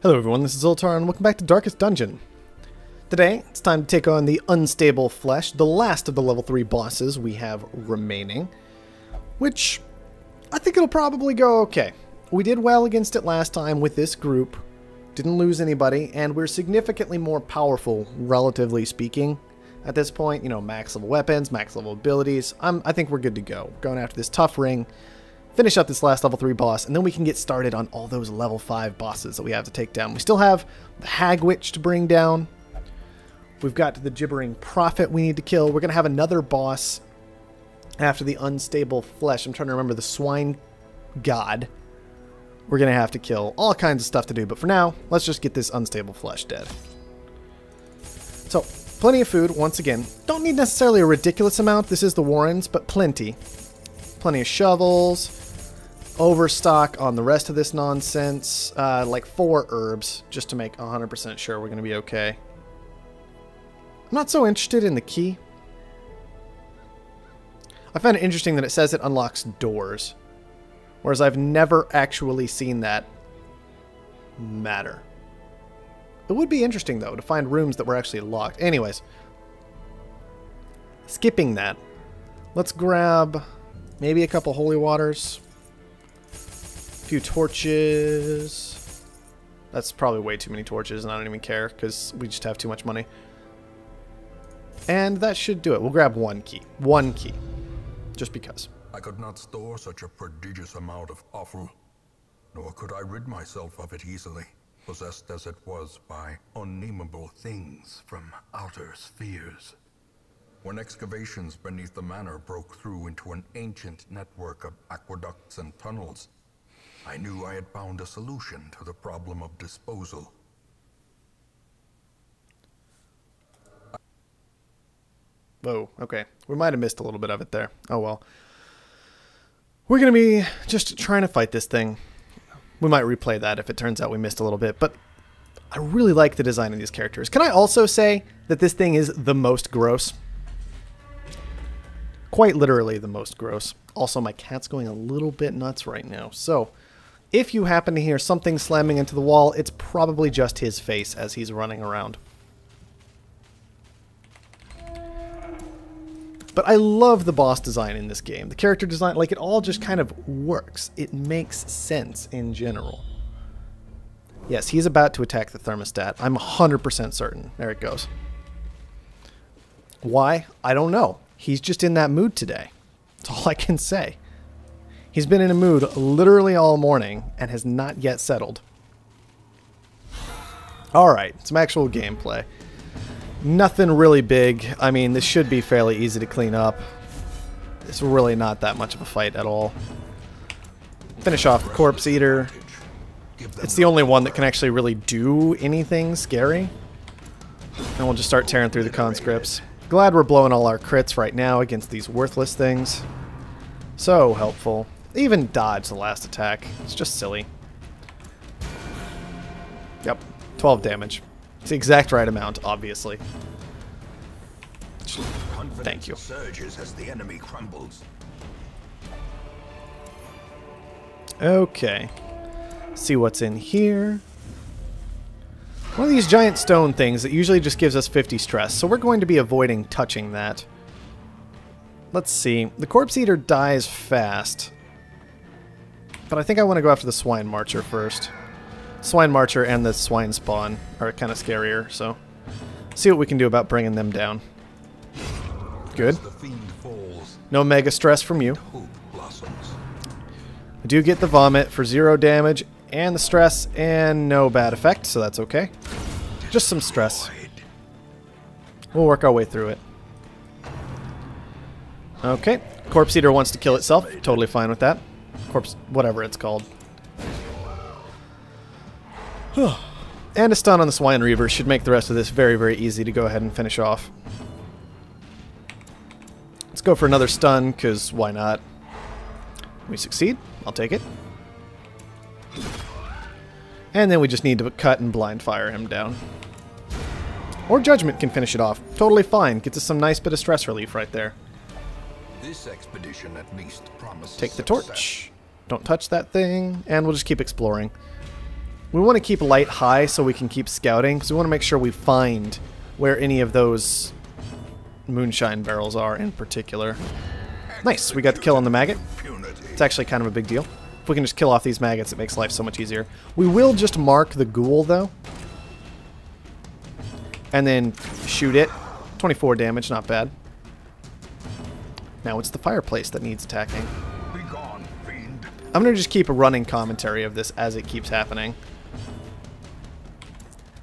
Hello everyone, this is Zoltar and welcome back to Darkest Dungeon. Today, it's time to take on the Unstable Flesh, the last of the level 3 bosses we have remaining, which I think it'll probably go okay. We did well against it last time with this group, didn't lose anybody, and we're significantly more powerful, relatively speaking, at this point. You know, max level weapons, max level abilities. I think we're good to go. Going after this tough ring, finish up this last level 3 boss, and then we can get started on all those level 5 bosses that we have to take down. We still have the Hag Witch to bring down. We've got the Gibbering Prophet we need to kill. We're going to have another boss after the Unstable Flesh. I'm trying to remember the Swine God. We're going to have to kill. All kinds of stuff to do, but for now, let's just get this Unstable Flesh dead. So, plenty of food, once again. Don't need necessarily a ridiculous amount. This is the Warrens, but plenty. Plenty of shovels. Overstock on the rest of this nonsense. Like 4 herbs, just to make 100% sure we're going to be okay. I'm not so interested in the key. I find it interesting that it says it unlocks doors, whereas I've never actually seen that matter. It would be interesting, though, to find rooms that were actually locked. Anyways, skipping that, let's grab maybe a couple holy waters. Few torches. That's probably way too many torches, and I don't even care because we just have too much money. And that should do it. We'll grab one key. One key. Just because. I could not store such a prodigious amount of offal, nor could I rid myself of it easily, possessed as it was by unnameable things from outer spheres. When excavations beneath the manor broke through into an ancient network of aqueducts and tunnels, I knew I had found a solution to the problem of disposal. Whoa, okay. We might have missed a little bit of it there. Oh well. We're going to be just trying to fight this thing. We might replay that if it turns out we missed a little bit, but I really like the design of these characters. Can I also say that this thing is the most gross? Quite literally the most gross. Also, my cat's going a little bit nuts right now, so if you happen to hear something slamming into the wall, it's probably just his face as he's running around. But I love the boss design in this game. The character design, like, it all just kind of works. It makes sense in general. Yes, he's about to attack the thermostat. I'm 100% certain. There it goes. Why? I don't know. He's just in that mood today. That's all I can say. He's been in a mood literally all morning and has not yet settled. Alright, some actual gameplay. Nothing really big. I mean, this should be fairly easy to clean up. It's really not that much of a fight at all. Finish off the Corpse Eater. It's the only one that can actually really do anything scary. And we'll just start tearing through the conscripts. Glad we're blowing all our crits right now against these worthless things. So helpful. They even dodge the last attack. It's just silly. Yep, 12 damage. It's the exact right amount, obviously. Thank you. Surges as the enemy crumbles. Okay. See what's in here. One of these giant stone things that usually just gives us 50 stress, so we're going to be avoiding touching that. Let's see. The Corpse Eater dies fast, but I think I want to go after the Swine Marcher first. Swine Marcher and the Swine Spawn are kind of scarier, so see what we can do about bringing them down. Good. No mega stress from you. I do get the Vomit for 0 damage and the stress and no bad effect, so that's okay. Just some stress. We'll work our way through it. Okay. Corpse Eater wants to kill itself. Totally fine with that. Corpse, whatever it's called. And a stun on the Swine Reaver should make the rest of this very, very easy to go ahead and finish off. Let's go for another stun, because why not? We succeed. I'll take it. And then we just need to cut and blind fire him down. Or Judgment can finish it off. Totally fine. Gets us some nice bit of stress relief right there. This expedition at least promises Take the torch. Don't touch that thing, and we'll just keep exploring. We want to keep light high so we can keep scouting, because we want to make sure we find where any of those moonshine barrels are in particular. Nice, we got the kill on the maggot. It's actually kind of a big deal. If we can just kill off these maggots, it makes life so much easier. We will just mark the ghoul, though. And then shoot it. 24 damage, not bad. Now it's the fireplace that needs attacking. Be gone, fiend. I'm going to just keep a running commentary of this as it keeps happening.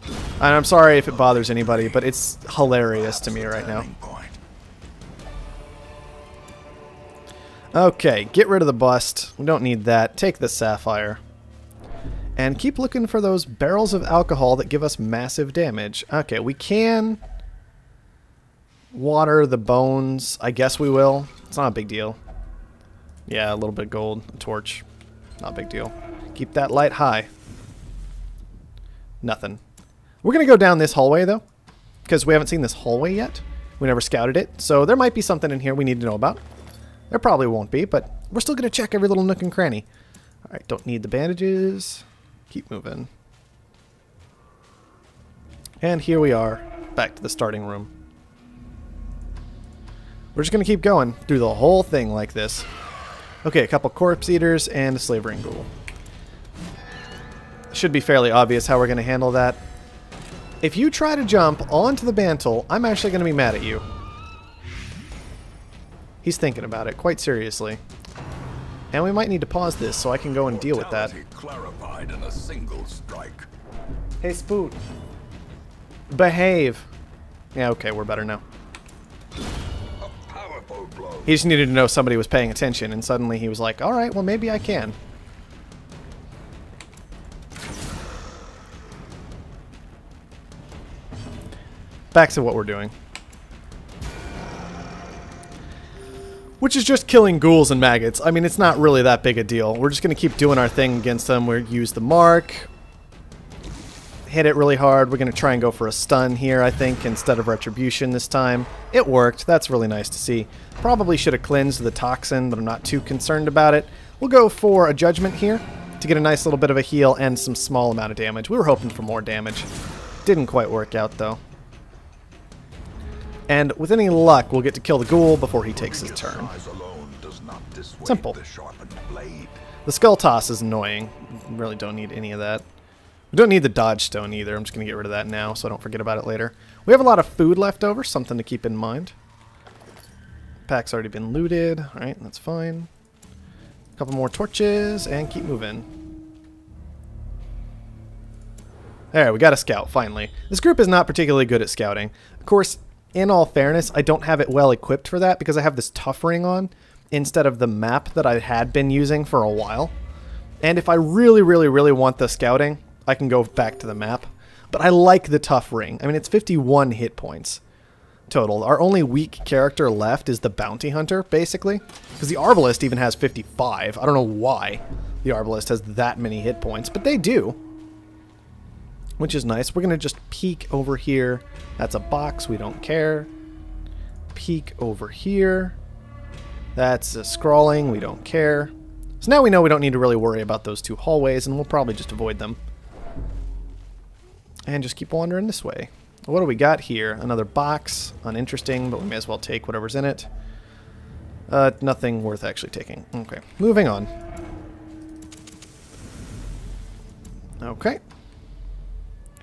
And I'm sorry if it bothers anybody, but it's hilarious to me right now. Okay, get rid of the bust. We don't need that. Take the sapphire. And keep looking for those barrels of alcohol that give us massive damage. Okay, we can water the bones. I guess we will. It's not a big deal. Yeah, a little bit of gold. A torch. Not a big deal. Keep that light high. Nothing. We're going to go down this hallway, though, because we haven't seen this hallway yet. We never scouted it, so there might be something in here we need to know about. There probably won't be, but we're still going to check every little nook and cranny. Alright, don't need the bandages. Keep moving. And here we are, back to the starting room. We're just going to keep going through the whole thing like this. Okay, a couple corpse eaters and a slavering ghoul. Should be fairly obvious how we're going to handle that. If you try to jump onto the mantle, I'm actually going to be mad at you. He's thinking about it quite seriously. And we might need to pause this so I can go and deal with that. Clarified in a single strike. Hey, Spoot. Behave. Yeah, okay, we're better now. A powerful blow. He just needed to know somebody was paying attention, and suddenly he was like, alright, well maybe I can. Back to what we're doing. Which is just killing ghouls and maggots. I mean, it's not really that big a deal. We're just going to keep doing our thing against them. We'll use the mark. Hit it really hard. We're going to try and go for a stun here, I think, instead of retribution this time. It worked. That's really nice to see. Probably should have cleansed the toxin, but I'm not too concerned about it. We'll go for a judgment here to get a nice little bit of a heal and some small amount of damage. We were hoping for more damage. Didn't quite work out, though. And with any luck, we'll get to kill the ghoul before he takes his turn. Simple. The skull toss is annoying. We really don't need any of that. We don't need the dodge stone either. I'm just going to get rid of that now so I don't forget about it later. We have a lot of food left over, something to keep in mind. Pack's already been looted. Alright, that's fine. A couple more torches, and keep moving. There, we got a scout, finally. This group is not particularly good at scouting. Of course, in all fairness, I don't have it well equipped for that because I have this tough ring on instead of the map that I had been using for a while. And if I really, really, really want the scouting, I can go back to the map. But I like the tough ring. I mean, it's 51 hit points total. Our only weak character left is the bounty hunter, basically. Because the arbalist even has 55. I don't know why the arbalist has that many hit points, but they do. Which is nice. We're going to just peek over here. That's a box. We don't care. Peek over here. That's a scrawling. We don't care. So now we know we don't need to really worry about those two hallways, and we'll probably just avoid them. And just keep wandering this way. What do we got here? Another box. Uninteresting, but we may as well take whatever's in it. Nothing worth actually taking. Okay, moving on. Okay.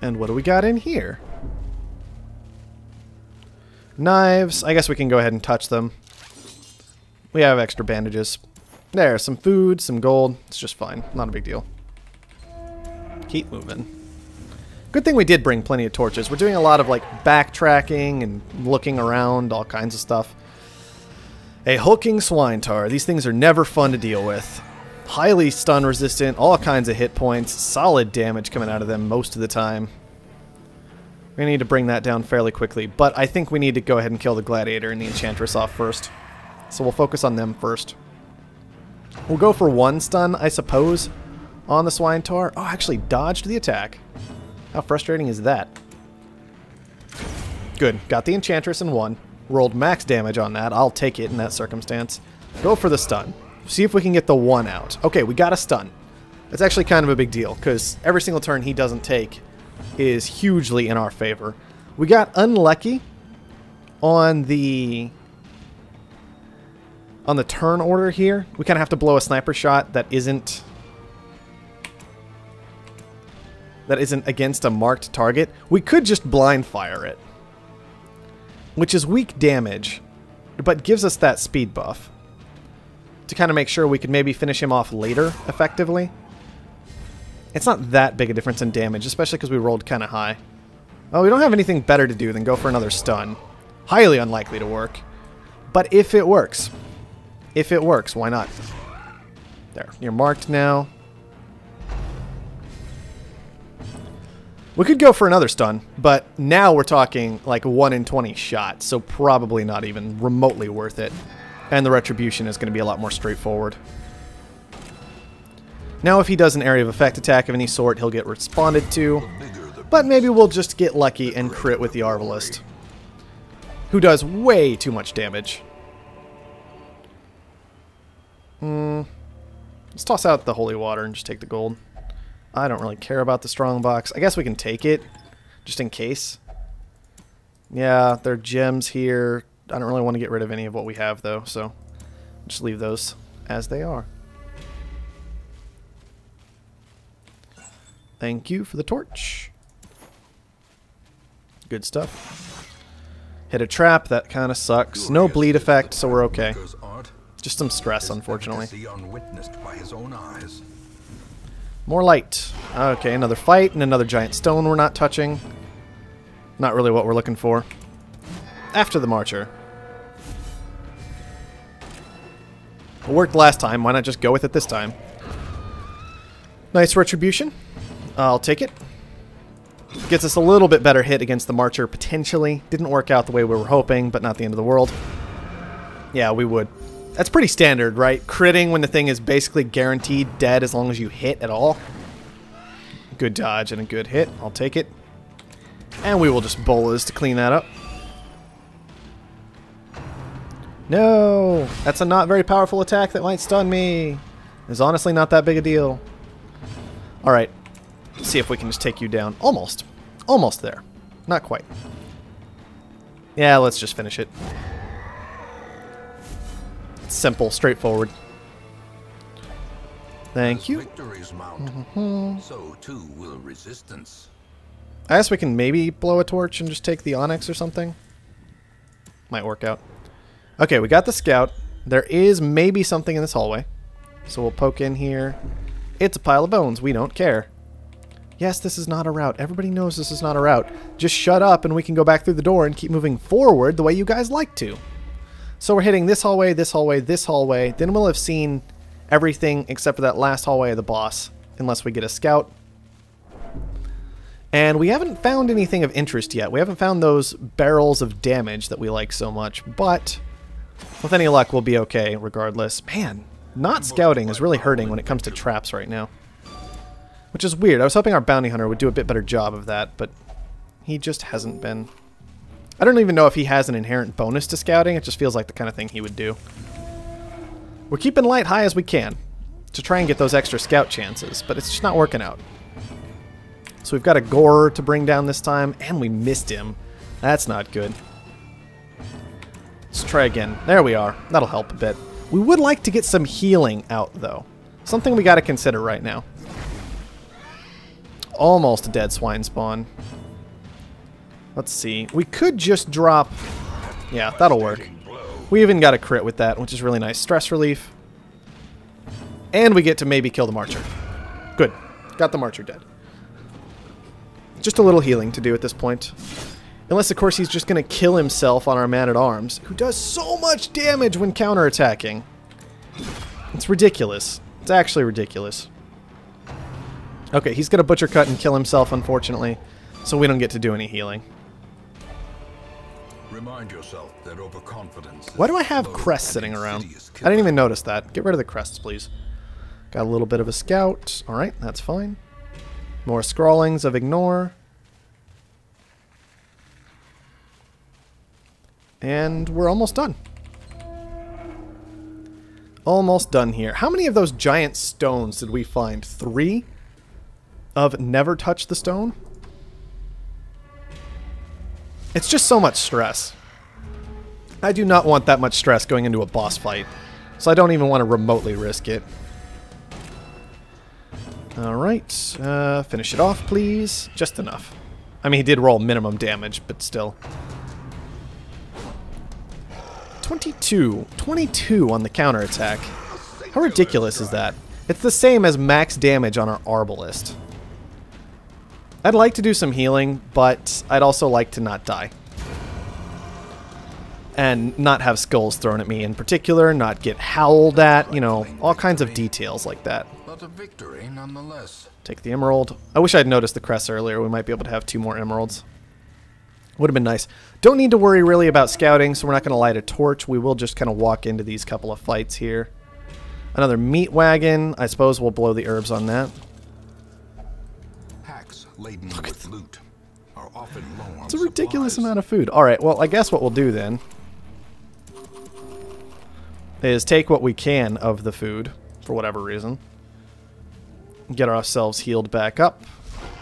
And what do we got in here? Knives. I guess we can go ahead and touch them. We have extra bandages. There, some food, some gold. It's just fine. Not a big deal. Keep moving. Good thing we did bring plenty of torches. We're doing a lot of like backtracking and looking around, all kinds of stuff. A hulking swine tar. These things are never fun to deal with. Highly stun resistant, all kinds of hit points, solid damage coming out of them most of the time. We're going to need to bring that down fairly quickly, but I think we need to go ahead and kill the gladiator and the enchantress off first. So we'll focus on them first. We'll go for one stun, I suppose, on the swine tar. Oh, actually dodged the attack. How frustrating is that? Good. Got the enchantress in one. Rolled max damage on that. I'll take it in that circumstance. Go for the stun. See if we can get the one out. Okay, we got a stun. It's actually kind of a big deal, because every single turn he doesn't take is hugely in our favor. We got unlucky on the turn order here. We kind of have to blow a sniper shot that isn't against a marked target. We could just blind fire it, which is weak damage, but gives us that speed buff to kind of make sure we could maybe finish him off later effectively. It's not that big a difference in damage, especially because we rolled kind of high. Oh, we don't have anything better to do than go for another stun. Highly unlikely to work. But if it works, why not? There, you're marked now. We could go for another stun, but now we're talking like 1 in 20 shots, so probably not even remotely worth it. And the retribution is going to be a lot more straightforward. Now if he does an area of effect attack of any sort, he'll get responded to. But maybe we'll just get lucky and crit with the Arbalest, who does way too much damage. Let's toss out the holy water and just take the gold. I don't really care about the strong box. I guess we can take it, just in case. Yeah, there are gems here. I don't really want to get rid of any of what we have, though, so just leave those as they are. Thank you for the torch. Good stuff. Hit a trap, that kind of sucks. No bleed effect, so we're okay. Just some stress, unfortunately. More light. Okay, another fight and another giant stone we're not touching. Not really what we're looking for. After the Marcher. It worked last time, why not just go with it this time? Nice retribution. I'll take it. Gets us a little bit better hit against the Marcher, potentially. Didn't work out the way we were hoping, but not the end of the world. Yeah, we would. That's pretty standard, right? Critting when the thing is basically guaranteed dead as long as you hit at all. Good dodge and a good hit. I'll take it. And we will just bolas to clean that up. No! That's a not very powerful attack that might stun me. It's honestly not that big a deal. Alright. Let's see if we can just take you down. Almost. Almost there. Not quite. Yeah, let's just finish it. It's simple, straightforward. Thank you. So too will resistance. I guess we can maybe blow a torch and just take the Onyx or something. Might work out. Okay, we got the scout. There is maybe something in this hallway. So we'll poke in here. It's a pile of bones. We don't care. Yes, this is not a route. Everybody knows this is not a route. Just shut up and we can go back through the door and keep moving forward the way you guys like to. So we're hitting this hallway, this hallway, this hallway. Then we'll have seen everything except for that last hallway of the boss. Unless we get a scout. And we haven't found anything of interest yet. We haven't found those barrels of damage that we like so much. But with any luck, we'll be okay regardless. Man, not scouting is really hurting when it comes to traps right now. Which is weird. I was hoping our bounty hunter would do a bit better job of that, but he just hasn't been. I don't even know if he has an inherent bonus to scouting. It just feels like the kind of thing he would do. We're keeping light high as we can to try and get those extra scout chances, but it's just not working out. So we've got a Gore to bring down this time, and we missed him. That's not good. Let's try again. There we are. That'll help a bit. We would like to get some healing out, though. Something we got to consider right now. Almost a dead swine spawn. Let's see. We could just drop. Yeah, that'll work. We even got a crit with that, which is really nice. Stress relief. And we get to maybe kill the Marcher. Good. Got the Marcher dead. Just a little healing to do at this point. Unless, of course, he's just going to kill himself on our Man-at-Arms, who does so much damage when counterattacking. It's ridiculous. It's actually ridiculous. Okay, he's going to butcher cut and kill himself, unfortunately, so we don't get to do any healing. Remind yourself that overconfidence. Why do I have crests sitting around? I didn't even notice that. Get rid of the crests, please. Got a little bit of a scout. Alright, that's fine. More scrawlings of ignore. And we're almost done. Almost done here. How many of those giant stones did we find? 3 of never touch the stone? It's just so much stress. I do not want that much stress going into a boss fight, so I don't even want to remotely risk it. Alright, finish it off, please. Just enough. I mean, he did roll minimum damage, but still. 22. 22 on the counterattack. How ridiculous is that? It's the same as max damage on our Arbalest. I'd like to do some healing, but I'd also like to not die. And not have skulls thrown at me in particular, not get howled at, you know, all kinds of details like that. But a victory nonetheless. Take the emerald. I wish I'd noticed the crest earlier. We might be able to have 2 more emeralds. Would have been nice. Don't need to worry really about scouting, so we're not going to light a torch. We will just kind of walk into these couple of fights here. Another meat wagon. I suppose we'll blow the herbs on that. Packs laden with loot are often low on It's a ridiculous supplies. amount of food. Alright, well, I guess what we'll do then is take what we can of the food, for whatever reason. Get ourselves healed back up.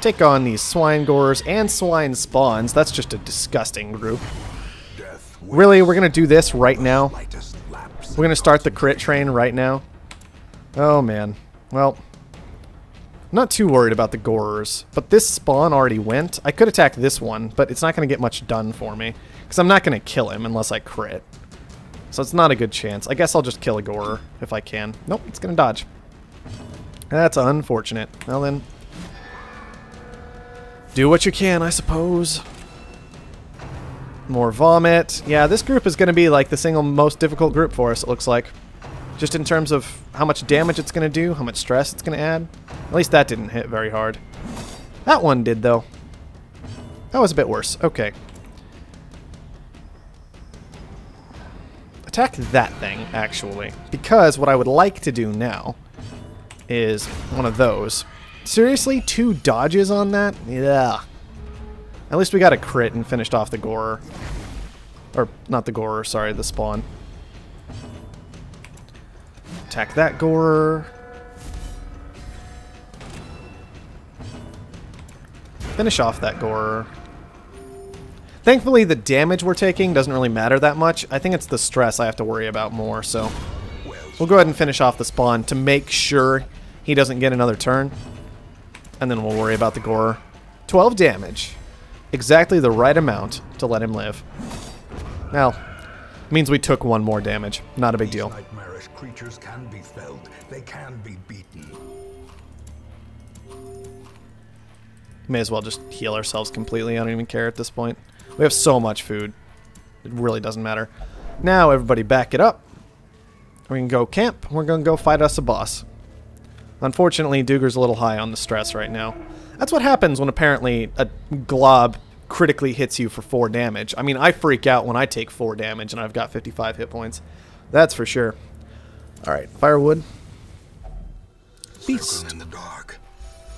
Take on these swine gorers and swine spawns. That's just a disgusting group. Really, we're going to do this right now? We're going to start the crit train right now? Oh, man. Well, I'm not too worried about the gorers, but this spawn already went. I could attack this one, but it's not going to get much done for me, because I'm not going to kill him unless I crit. So it's not a good chance. I guess I'll just kill a gorer if I can. Nope, it's going to dodge. That's unfortunate. Well then, do what you can, I suppose. More vomit. Yeah, this group is going to be like the single most difficult group for us, it looks like. Just in terms of how much damage it's going to do, how much stress it's going to add. At least that didn't hit very hard. That one did, though. That was a bit worse. Okay. Attack that thing, actually. Because what I would like to do now is one of those. Seriously? 2 dodges on that? Yeah. At least we got a crit and finished off the gorer. Or, not the gorer, sorry, the spawn. Attack that gorer. Finish off that gorer. Thankfully, the damage we're taking doesn't really matter that much. I think it's the stress I have to worry about more, so we'll go ahead and finish off the spawn to make sure he doesn't get another turn. And then we'll worry about the gorer. 12 damage. Exactly the right amount to let him live. Well, means we took 1 more damage. Not a big deal. These nightmarish creatures can be felled. They can be beaten. May as well just heal ourselves completely. I don't even care at this point. We have so much food. It really doesn't matter. Now, everybody back it up. We can go camp. We're going to go fight us a boss. Unfortunately, Duger's a little high on the stress right now. That's what happens when apparently a glob critically hits you for 4 damage. I mean, I freak out when I take 4 damage and I've got 55 hit points. That's for sure. Alright, firewood. Feast. Circle in the dark.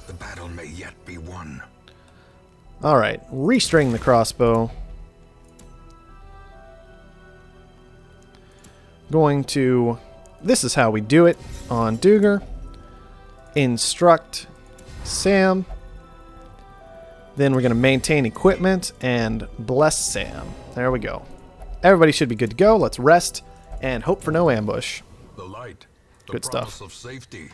The battle may yet be won. Alright, restring the crossbow. Going to... This is how we do it on Duger. Instruct Sam. Then we're going to maintain equipment and bless Sam. There we go. Everybody should be good to go. Let's rest and hope for no ambush. The light. The Good promise stuff. of safety.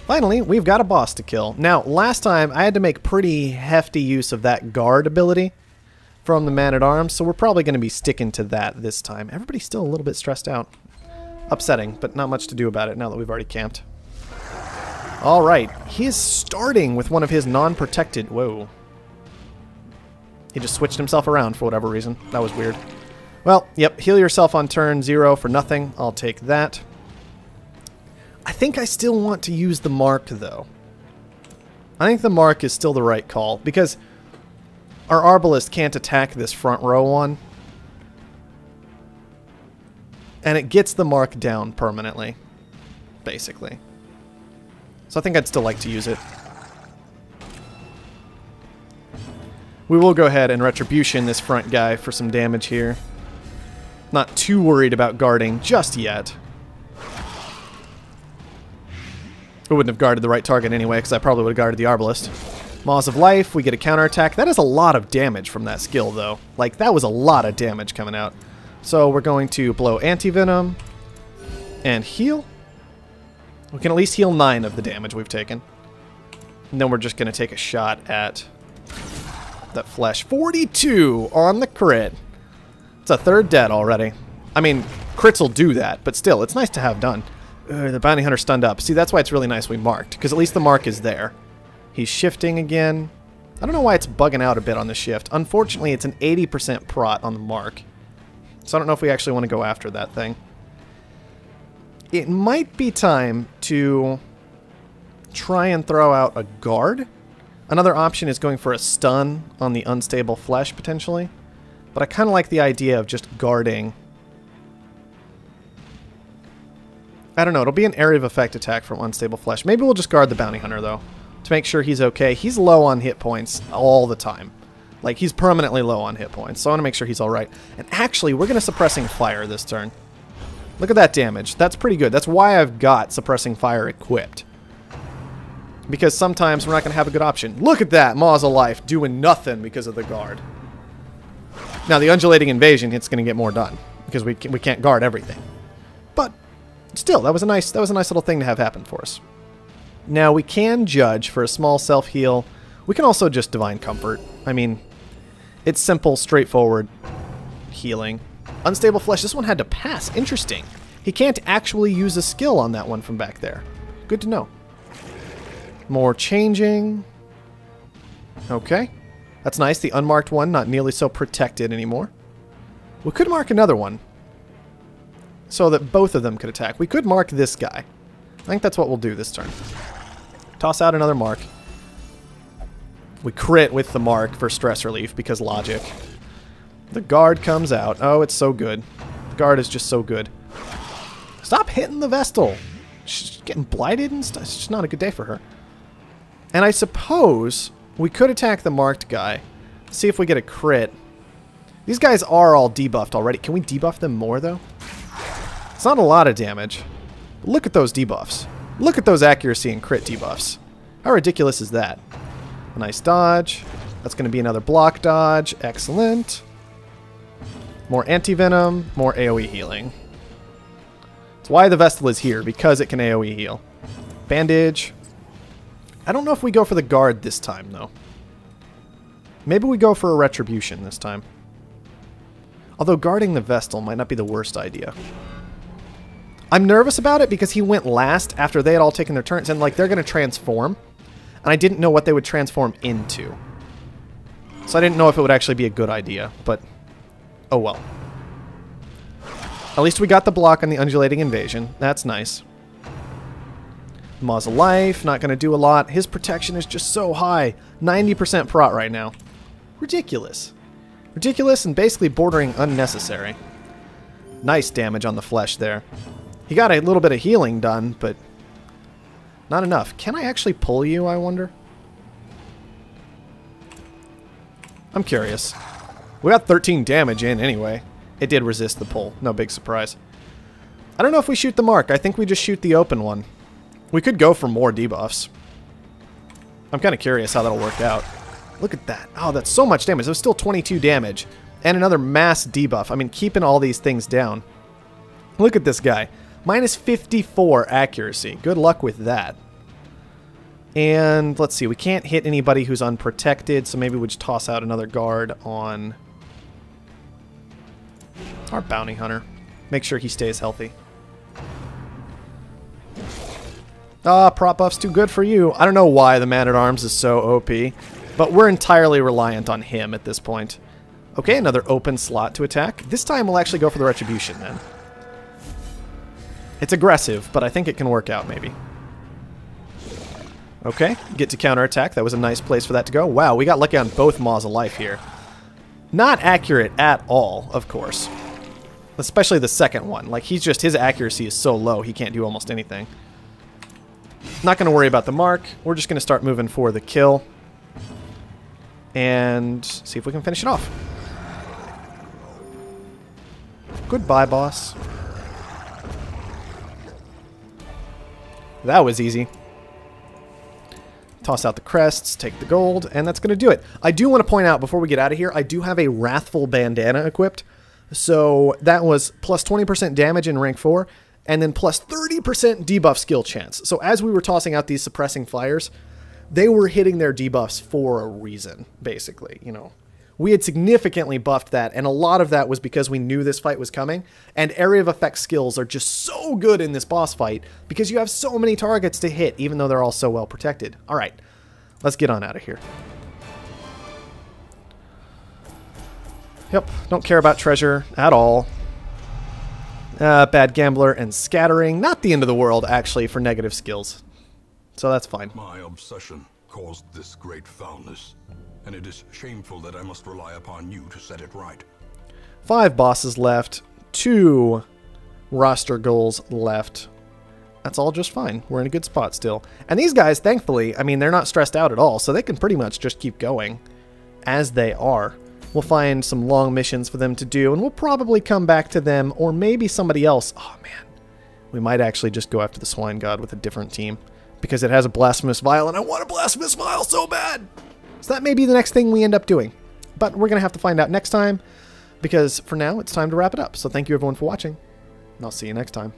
Finally, we've got a boss to kill. Now, last time I had to make pretty hefty use of that guard ability from the Man-at-Arms, so we're probably going to be sticking to that this time. Everybody's still a little bit stressed out. Upsetting, but not much to do about it now that we've already camped. Alright, he is starting with one of his non-protected... Whoa. He just switched himself around for whatever reason. That was weird. Well, yep, heal yourself on turn 0 for nothing. I'll take that. I think I still want to use the mark, though. I think the mark is still the right call, because our Arbalest can't attack this front row one. And it gets the mark down permanently, basically. So I think I'd still like to use it. We will go ahead and Retribution this front guy for some damage here. Not too worried about guarding just yet. I wouldn't have guarded the right target anyway, because I probably would have guarded the Arbalest. Maws of Life, we get a counterattack. That is a lot of damage from that skill, though. Like, that was a lot of damage coming out. So we're going to blow Anti-Venom and heal. We can at least heal 9 of the damage we've taken. And then we're just going to take a shot at that flesh. 42 on the crit. It's a third dead already. I mean, crits will do that, but still, it's nice to have done. The bounty hunter stunned up. See, that's why it's really nice we marked, because at least the mark is there. He's shifting again. I don't know why it's bugging out a bit on the shift. Unfortunately, it's an 80% prot on the mark. So I don't know if we actually want to go after that thing. It might be time to try and throw out a guard. Another option is going for a stun on the unstable flesh, potentially. But I kind of like the idea of just guarding. I don't know, it'll be an area of effect attack from unstable flesh. Maybe we'll just guard the bounty hunter, though, to make sure he's okay. He's low on hit points all the time. Like, he's permanently low on hit points, so I want to make sure he's alright. And actually, we're going to Suppressing Fire this turn. Look at that damage. That's pretty good. That's why I've got Suppressing Fire equipped. Because sometimes we're not going to have a good option. Look at that! Maws of Life doing nothing because of the guard. Now, the Undulating Invasion, it's going to get more done, because we can't guard everything. But still, that was a nice little thing to have happen for us. Now, we can judge for a small self-heal. We can also just Divine Comfort. I mean, it's simple, straightforward healing. Unstable Flesh, this one had to pass. Interesting. He can't actually use a skill on that one from back there. Good to know. More changing. Okay. That's nice. The unmarked one, not nearly so protected anymore. We could mark another one, so that both of them could attack. We could mark this guy. I think that's what we'll do this turn. Toss out another mark. We crit with the mark for stress relief, because logic. The guard comes out. Oh, it's so good. The guard is just so good. Stop hitting the Vestal. She's getting blighted and stuff. It's just not a good day for her. And I suppose we could attack the marked guy. See if we get a crit. These guys are all debuffed already. Can we debuff them more, though? It's not a lot of damage. But look at those debuffs. Look at those accuracy and crit debuffs. How ridiculous is that? A nice dodge. That's going to be another block dodge. Excellent. More anti-venom. More AoE healing. That's why the Vestal is here, because it can AoE heal. Bandage. I don't know if we go for the guard this time, though. Maybe we go for a retribution this time. Although guarding the Vestal might not be the worst idea. I'm nervous about it because he went last after they had all taken their turns, and like they're going to transform. And I didn't know what they would transform into. So I didn't know if it would actually be a good idea, but oh well. At least we got the block on the Undulating Invasion. That's nice. Maws of Life, not going to do a lot. His protection is just so high. 90% prot right now. Ridiculous. Ridiculous and basically bordering unnecessary. Nice damage on the flesh there. He got a little bit of healing done, but not enough. Can I actually pull you, I wonder? I'm curious. We got 13 damage in anyway. It did resist the pull. No big surprise. I don't know if we shoot the mark. I think we just shoot the open one. We could go for more debuffs. I'm kind of curious how that'll work out. Look at that. Oh, that's so much damage. It was still 22 damage. And another mass debuff. I mean, keeping all these things down. Look at this guy. Minus 54 accuracy. Good luck with that. And let's see. We can't hit anybody who's unprotected, so maybe we just toss out another guard on our bounty hunter. Make sure he stays healthy. Ah, prop buff's too good for you. I don't know why the Man-at-Arms is so OP, but we're entirely reliant on him at this point. Okay, another open slot to attack. This time we'll actually go for the Retribution then. It's aggressive, but I think it can work out maybe. Okay, get to counterattack. That was a nice place for that to go. Wow, we got lucky on both Maws of Life here. Not accurate at all, of course. Especially the second one. Like, he's just, his accuracy is so low, he can't do almost anything. Not going to worry about the mark. We're just going to start moving for the kill. And see if we can finish it off. Goodbye, boss. That was easy. Toss out the crests, take the gold, and that's going to do it. I do want to point out before we get out of here, I do have a Wrathful Bandana equipped. So that was plus 20% damage in rank 4, and then plus 30% debuff skill chance. So as we were tossing out these suppressing fires, they were hitting their debuffs for a reason, basically, you know. We had significantly buffed that, and a lot of that was because we knew this fight was coming, and area of effect skills are just so good in this boss fight because you have so many targets to hit, even though they're all so well protected. All right, let's get on out of here. Yep, don't care about treasure at all. Bad Gambler and Scattering. Not the end of the world, actually, for negative skills. So that's fine. My obsession caused this great foulness, and it is shameful that I must rely upon you to set it right. 5 bosses left. 2 roster goals left. That's all just fine. We're in a good spot still. And these guys, thankfully, I mean, they're not stressed out at all, so they can pretty much just keep going as they are. We'll find some long missions for them to do, and we'll probably come back to them, or maybe somebody else. Oh, man. We might actually just go after the Swine God with a different team, because it has a Blasphemous Vial, and I want a Blasphemous Vial so bad! So that may be the next thing we end up doing. But we're going to have to find out next time, because for now, it's time to wrap it up. So thank you everyone for watching, and I'll see you next time.